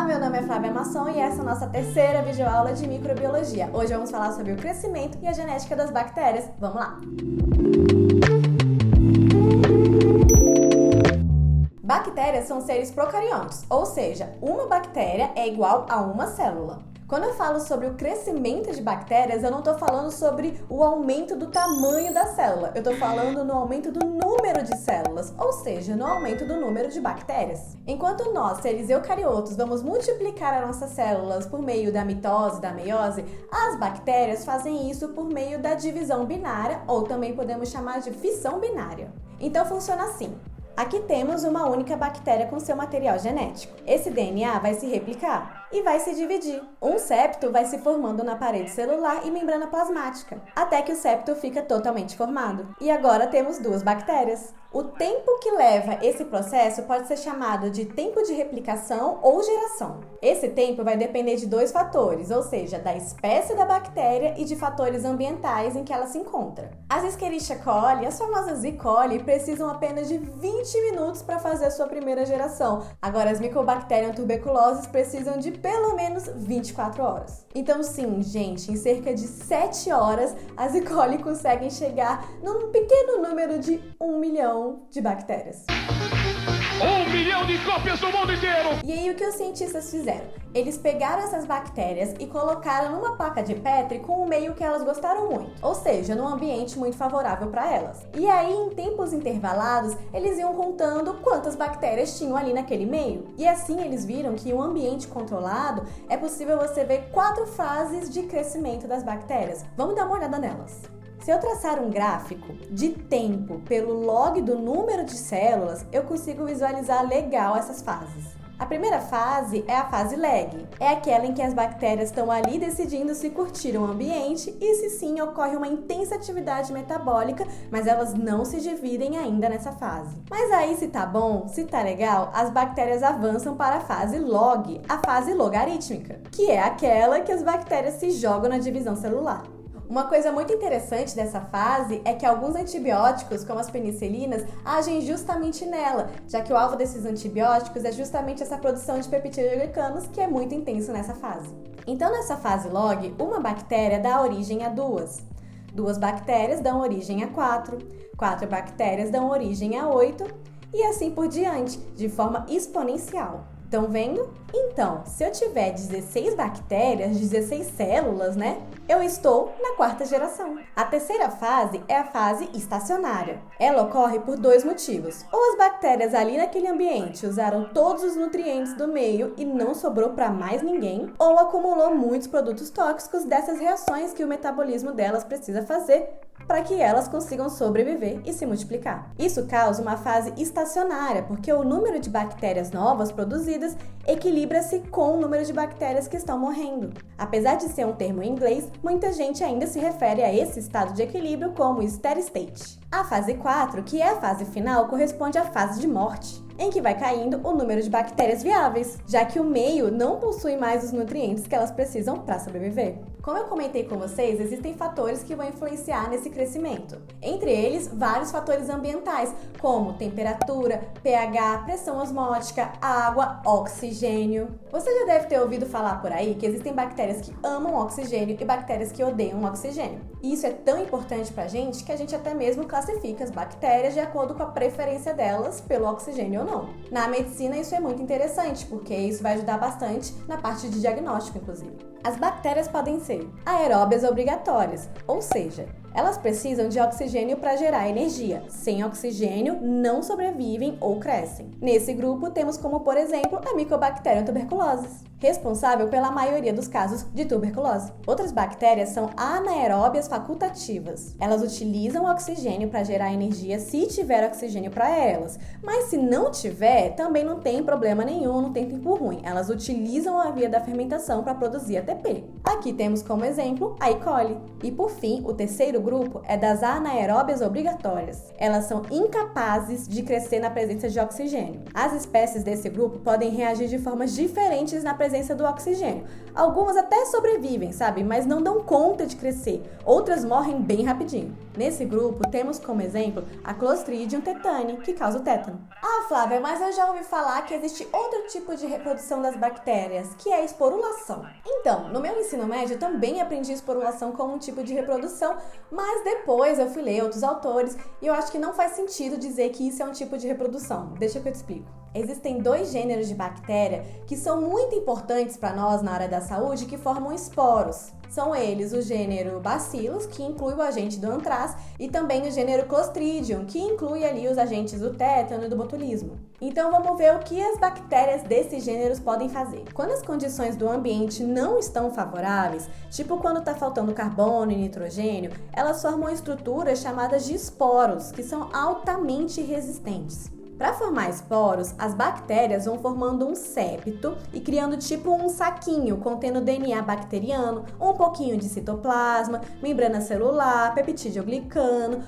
Olá, meu nome é Flávia Masson e essa é a nossa terceira videoaula de microbiologia. Hoje vamos falar sobre o crescimento e a genética das bactérias. Vamos lá! Bactérias são seres procariontos, ou seja, uma bactéria é igual a uma célula. Quando eu falo sobre o crescimento de bactérias, eu não estou falando sobre o aumento do tamanho da célula, eu estou falando no aumento do número de células, ou seja, no aumento do número de bactérias. Enquanto nós, seres eucariotos, vamos multiplicar as nossas células por meio da mitose, da meiose, as bactérias fazem isso por meio da divisão binária, ou também podemos chamar de fissão binária. Então funciona assim. Aqui temos uma única bactéria com seu material genético. Esse DNA vai se replicar e vai se dividir. Um septo vai se formando na parede celular e membrana plasmática, até que o septo fica totalmente formado. E agora temos duas bactérias. O tempo que leva esse processo pode ser chamado de tempo de replicação ou geração. Esse tempo vai depender de dois fatores, ou seja, da espécie da bactéria e de fatores ambientais em que ela se encontra. As Escherichia coli, as famosas E. coli, precisam apenas de 20 minutos para fazer a sua primeira geração. Agora, as Mycobacterium tuberculosis precisam de pelo menos 24 horas. Então, sim, gente, em cerca de 7 horas, as E. coli conseguem chegar num pequeno número de 1 milhão de bactérias. 1 milhão de cópias no mundo inteiro! E aí o que os cientistas fizeram? Eles pegaram essas bactérias e colocaram numa placa de Petri com um meio que elas gostaram muito, ou seja, num ambiente muito favorável para elas. E aí, em tempos intervalados, eles iam contando quantas bactérias tinham ali naquele meio. E assim eles viram que em um ambiente controlado é possível você ver 4 fases de crescimento das bactérias. Vamos dar uma olhada nelas. Se eu traçar um gráfico de tempo pelo log do número de células, eu consigo visualizar legal essas fases. A primeira fase é a fase lag, é aquela em que as bactérias estão ali decidindo se curtir o ambiente e se sim ocorre uma intensa atividade metabólica, mas elas não se dividem ainda nessa fase. Mas aí se tá bom, se tá legal, as bactérias avançam para a fase log, a fase logarítmica, que é aquela que as bactérias se jogam na divisão celular. Uma coisa muito interessante dessa fase é que alguns antibióticos, como as penicilinas, agem justamente nela, já que o alvo desses antibióticos é justamente essa produção de peptidoglicanos, que é muito intenso nessa fase. Então, nessa fase log, uma bactéria dá origem a duas. 2 bactérias dão origem a 4. 4 bactérias dão origem a 8 e assim por diante, de forma exponencial. Estão vendo? Então, se eu tiver 16 bactérias, 16 células, né? Eu estou na 4ª geração. A terceira fase é a fase estacionária. Ela ocorre por 2 motivos. Ou as bactérias ali naquele ambiente usaram todos os nutrientes do meio e não sobrou para mais ninguém, ou acumulou muitos produtos tóxicos dessas reações que o metabolismo delas precisa fazer para que elas consigam sobreviver e se multiplicar. Isso causa uma fase estacionária, porque o número de bactérias novas produzidas equilibra-se com o número de bactérias que estão morrendo. Apesar de ser um termo em inglês, muita gente ainda se refere a esse estado de equilíbrio como steady state. A fase 4, que é a fase final, corresponde à fase de morte, em que vai caindo o número de bactérias viáveis, já que o meio não possui mais os nutrientes que elas precisam para sobreviver. Como eu comentei com vocês, existem fatores que vão influenciar nesse crescimento. Entre eles, vários fatores ambientais, como temperatura, pH, pressão osmótica, água, oxigênio. Você já deve ter ouvido falar por aí que existem bactérias que amam oxigênio e bactérias que odeiam oxigênio. E isso é tão importante pra gente que a gente até mesmo classifica as bactérias de acordo com a preferência delas pelo oxigênio ou não. Na medicina isso é muito interessante, porque isso vai ajudar bastante na parte de diagnóstico, inclusive. As bactérias podem ser aeróbias obrigatórias, ou seja, elas precisam de oxigênio para gerar energia. Sem oxigênio, não sobrevivem ou crescem. Nesse grupo, temos como, por exemplo, a Mycobacterium tuberculosis, responsável pela maioria dos casos de tuberculose. Outras bactérias são anaeróbias facultativas. Elas utilizam o oxigênio para gerar energia se tiver oxigênio para elas, mas se não tiver, também não tem problema nenhum, não tem tempo ruim. Elas utilizam a via da fermentação para produzir ATP. Aqui temos como exemplo a E. coli. E por fim, o terceiro grupo é das anaeróbias obrigatórias. Elas são incapazes de crescer na presença de oxigênio. As espécies desse grupo podem reagir de formas diferentes na presença do oxigênio. Algumas até sobrevivem, sabe? Mas não dão conta de crescer. Outras morrem bem rapidinho. Nesse grupo, temos como exemplo a Clostridium tetani, que causa o tétano. Ah, Flávia, mas eu já ouvi falar que existe outro tipo de reprodução das bactérias, que é a esporulação. Então, no meu ensino médio, eu também aprendi esporulação como um tipo de reprodução, mas depois eu fui ler outros autores e eu acho que não faz sentido dizer que isso é um tipo de reprodução. Deixa que eu te explico. Existem 2 gêneros de bactéria que são muito importantes para nós na área da saúde, que formam esporos. São eles o gênero Bacillus, que inclui o agente do antraz, e também o gênero Clostridium, que inclui ali os agentes do tétano e do botulismo. Então vamos ver o que as bactérias desses gêneros podem fazer. Quando as condições do ambiente não estão favoráveis, tipo quando está faltando carbono e nitrogênio, elas formam estruturas chamadas de esporos, que são altamente resistentes. Para formar esporos, as bactérias vão formando um septo e criando tipo um saquinho contendo DNA bacteriano, um pouquinho de citoplasma, membrana celular, peptídeo glicano,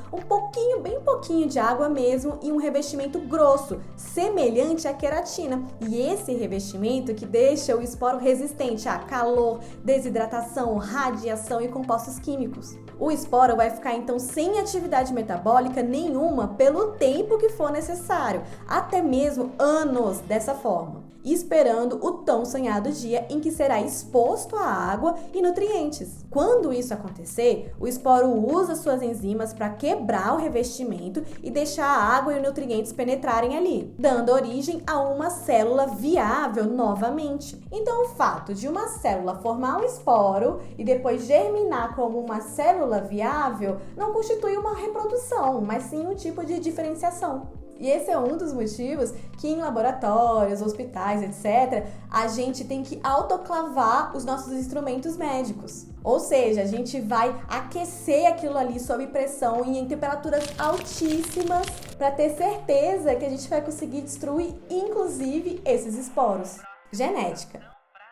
bem pouquinho de água mesmo e um revestimento grosso, semelhante à queratina. E esse revestimento que deixa o esporo resistente a calor, desidratação, radiação e compostos químicos. O esporo vai ficar então sem atividade metabólica nenhuma pelo tempo que for necessário, até mesmo anos dessa forma, esperando o tão sonhado dia em que será exposto à água e nutrientes. Quando isso acontecer, o esporo usa suas enzimas para quebrar o revestimento e deixar a água e os nutrientes penetrarem ali, dando origem a uma célula viável novamente. Então, o fato de uma célula formar um esporo e depois germinar como uma célula viável não constitui uma reprodução, mas sim um tipo de diferenciação. E esse é um dos motivos que em laboratórios, hospitais, etc., a gente tem que autoclavar os nossos instrumentos médicos. Ou seja, a gente vai aquecer aquilo ali sob pressão e em temperaturas altíssimas para ter certeza que a gente vai conseguir destruir, inclusive, esses esporos. Genética.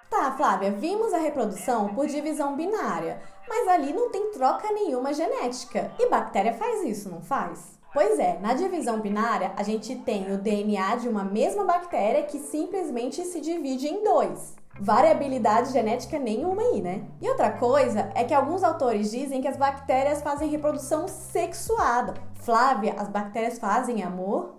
Tá, Flávia, vimos a reprodução por divisão binária, mas ali não tem troca nenhuma genética. E bactéria faz isso, não faz? Pois é, na divisão binária, a gente tem o DNA de uma mesma bactéria que simplesmente se divide em 2. Variabilidade genética nenhuma aí, né? E outra coisa é que alguns autores dizem que as bactérias fazem reprodução sexuada. Flávia, as bactérias fazem amor?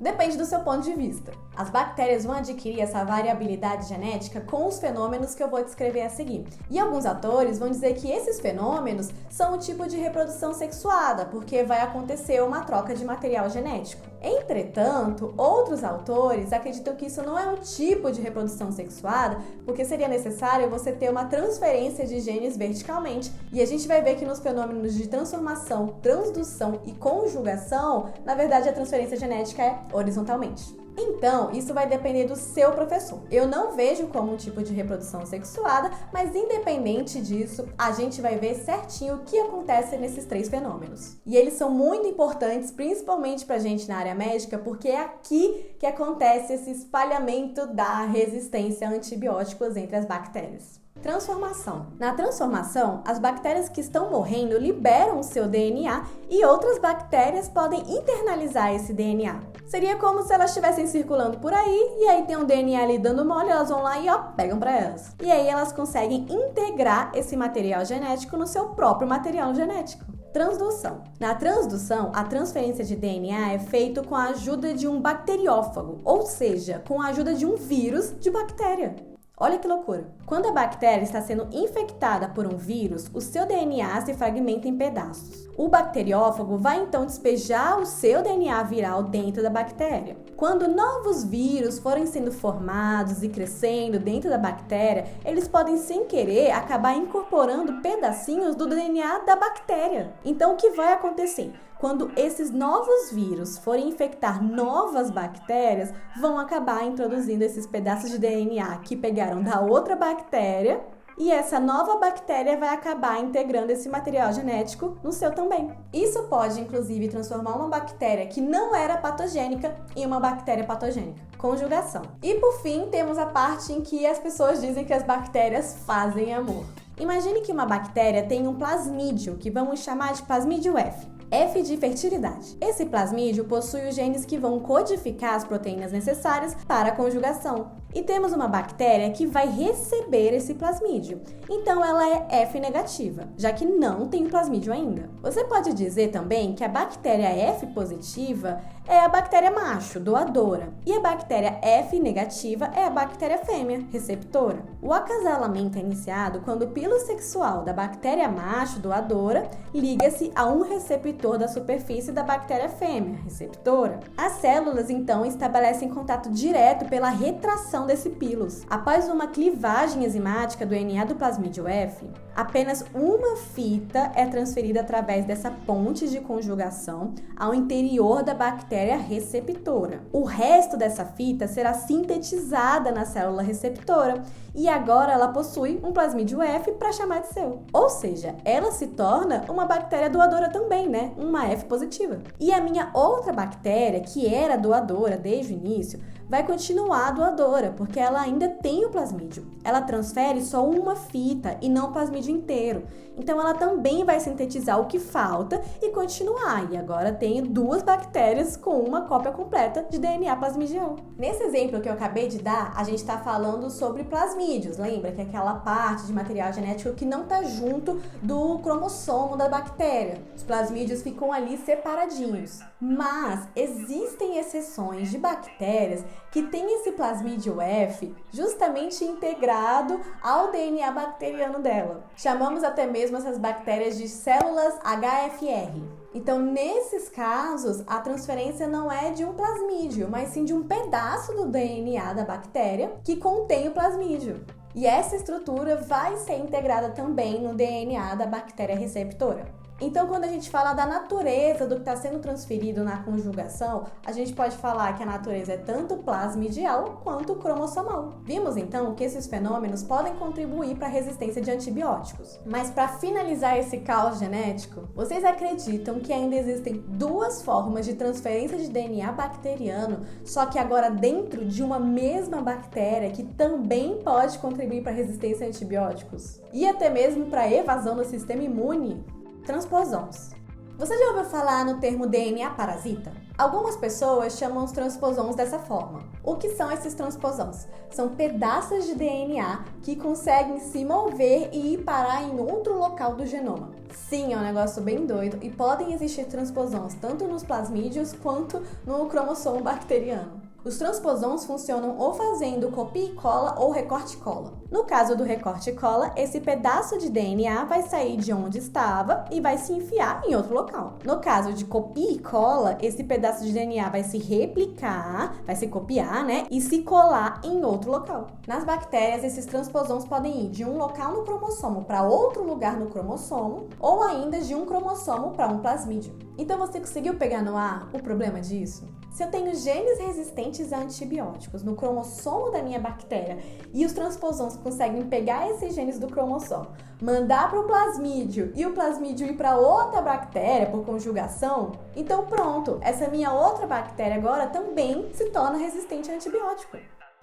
Depende do seu ponto de vista. As bactérias vão adquirir essa variabilidade genética com os fenômenos que eu vou descrever a seguir. E alguns autores vão dizer que esses fenômenos são um tipo de reprodução sexuada, porque vai acontecer uma troca de material genético. Entretanto, outros autores acreditam que isso não é um tipo de reprodução sexuada, porque seria necessário você ter uma transferência de genes verticalmente. E a gente vai ver que nos fenômenos de transformação, transdução e conjugação, na verdade a transferência genética é horizontalmente. Então, isso vai depender do seu professor. Eu não vejo como um tipo de reprodução sexuada, mas independente disso, a gente vai ver certinho o que acontece nesses 3 fenômenos. E eles são muito importantes, principalmente pra gente na área médica, porque é aqui que acontece esse espalhamento da resistência a antibióticos entre as bactérias. Transformação. Na transformação, as bactérias que estão morrendo liberam o seu DNA e outras bactérias podem internalizar esse DNA. Seria como se elas estivessem circulando por aí e aí tem um DNA ali dando mole, elas vão lá e pegam para elas. E aí elas conseguem integrar esse material genético no seu próprio material genético. Transdução. Na transdução, a transferência de DNA é feita com a ajuda de um bacteriófago, ou seja, com a ajuda de um vírus de bactéria. Olha que loucura! Quando a bactéria está sendo infectada por um vírus, o seu DNA se fragmenta em pedaços. O bacteriófago vai então despejar o seu DNA viral dentro da bactéria. Quando novos vírus forem sendo formados e crescendo dentro da bactéria, eles podem, sem querer, acabar incorporando pedacinhos do DNA da bactéria. Então, o que vai acontecer? Quando esses novos vírus forem infectar novas bactérias, vão acabar introduzindo esses pedaços de DNA que pegaram da outra bactéria e essa nova bactéria vai acabar integrando esse material genético no seu também. Isso pode, inclusive, transformar uma bactéria que não era patogênica em uma bactéria patogênica. Conjugação. E, por fim, temos a parte em que as pessoas dizem que as bactérias fazem amor. Imagine que uma bactéria tem um plasmídio, que vamos chamar de plasmídio F. F de fertilidade. Esse plasmídio possui os genes que vão codificar as proteínas necessárias para a conjugação. E temos uma bactéria que vai receber esse plasmídio. Então ela é F negativa, já que não tem o plasmídio ainda. Você pode dizer também que a bactéria F positiva é a bactéria macho, doadora, e a bactéria F negativa é a bactéria fêmea, receptora. O acasalamento é iniciado quando o pilo sexual da bactéria macho, doadora, liga-se a um receptor da superfície da bactéria fêmea, receptora. As células, então, estabelecem contato direto pela retração desse pilos. Após uma clivagem enzimática do DNA do plasmídio F, apenas uma fita é transferida através dessa ponte de conjugação ao interior da bactéria receptora. O resto dessa fita será sintetizada na célula receptora e agora ela possui um plasmídio F para chamar de seu. Ou seja, ela se torna uma bactéria doadora também, né? Uma F positiva. E a minha outra bactéria, que era doadora desde o início, vai continuar doadora, porque ela ainda tem o plasmídio. Ela transfere só uma fita e não o plasmídio inteiro. Então ela também vai sintetizar o que falta e continuar. E agora tenho duas bactérias com uma cópia completa de DNA plasmidial. Nesse exemplo que eu acabei de dar, a gente está falando sobre plasmídios. Lembra que é aquela parte de material genético que não está junto do cromossomo da bactéria. Os plasmídios ficam ali separadinhos. Mas existem exceções de bactérias que têm esse plasmídio F justamente integrado ao DNA bacteriano dela. Chamamos até mesmo essas bactérias de células HFR. Então, nesses casos, a transferência não é de um plasmídio, mas sim de um pedaço do DNA da bactéria que contém o plasmídio. E essa estrutura vai ser integrada também no DNA da bactéria receptora. Então, quando a gente fala da natureza do que está sendo transferido na conjugação, a gente pode falar que a natureza é tanto plasmidial quanto cromossomal. Vimos, então, que esses fenômenos podem contribuir para a resistência de antibióticos. Mas, para finalizar esse caos genético, vocês acreditam que ainda existem duas formas de transferência de DNA bacteriano, só que agora dentro de uma mesma bactéria que também pode contribuir para a resistência a antibióticos? E até mesmo para a evasão do sistema imune? Transposons. Você já ouviu falar no termo DNA parasita? Algumas pessoas chamam os transposons dessa forma. O que são esses transposons? São pedaços de DNA que conseguem se mover e ir parar em outro local do genoma. Sim, é um negócio bem doido e podem existir transposons tanto nos plasmídios quanto no cromossomo bacteriano. Os transposons funcionam ou fazendo copia e cola ou recorte e cola. No caso do recorte e cola, esse pedaço de DNA vai sair de onde estava e vai se enfiar em outro local. No caso de copia e cola, esse pedaço de DNA vai se replicar, vai se copiar, né? E se colar em outro local. Nas bactérias, esses transposons podem ir de um local no cromossomo para outro lugar no cromossomo ou ainda de um cromossomo para um plasmídio. Então você conseguiu pegar no ar o problema disso? Se eu tenho genes resistentes a antibióticos no cromossomo da minha bactéria e os transposons conseguem pegar esses genes do cromossomo, mandar para o plasmídio e o plasmídio ir para outra bactéria por conjugação, então pronto, essa minha outra bactéria agora também se torna resistente a antibiótico.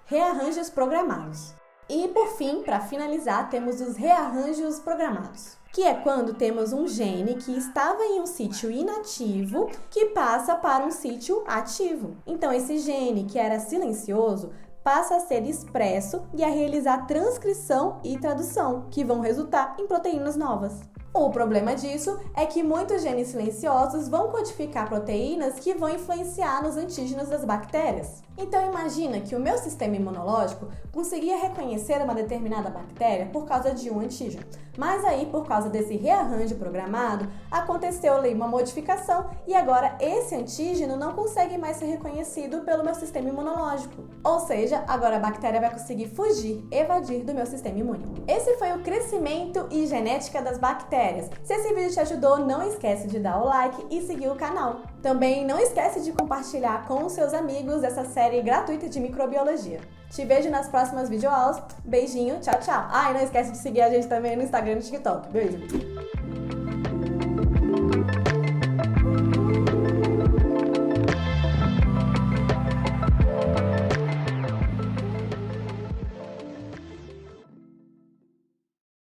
Rearranjos programados. E por fim, para finalizar, temos os rearranjos programados, que é quando temos um gene que estava em um sítio inativo que passa para um sítio ativo. Então, esse gene que era silencioso passa a ser expresso e a realizar transcrição e tradução, que vão resultar em proteínas novas. O problema disso é que muitos genes silenciosos vão codificar proteínas que vão influenciar nos antígenos das bactérias. Então imagina que o meu sistema imunológico conseguia reconhecer uma determinada bactéria por causa de um antígeno, mas aí por causa desse rearranjo programado, aconteceu ali uma modificação e agora esse antígeno não consegue mais ser reconhecido pelo meu sistema imunológico. Ou seja, agora a bactéria vai conseguir fugir, evadir do meu sistema imune. Esse foi o crescimento e genética das bactérias. Se esse vídeo te ajudou, não esquece de dar o like e seguir o canal. Também não esquece de compartilhar com os seus amigos essa série gratuita de microbiologia. Te vejo nas próximas videoaulas. Beijinho, tchau, tchau. Ah, e não esquece de seguir a gente também no Instagram e no TikTok. Beijo!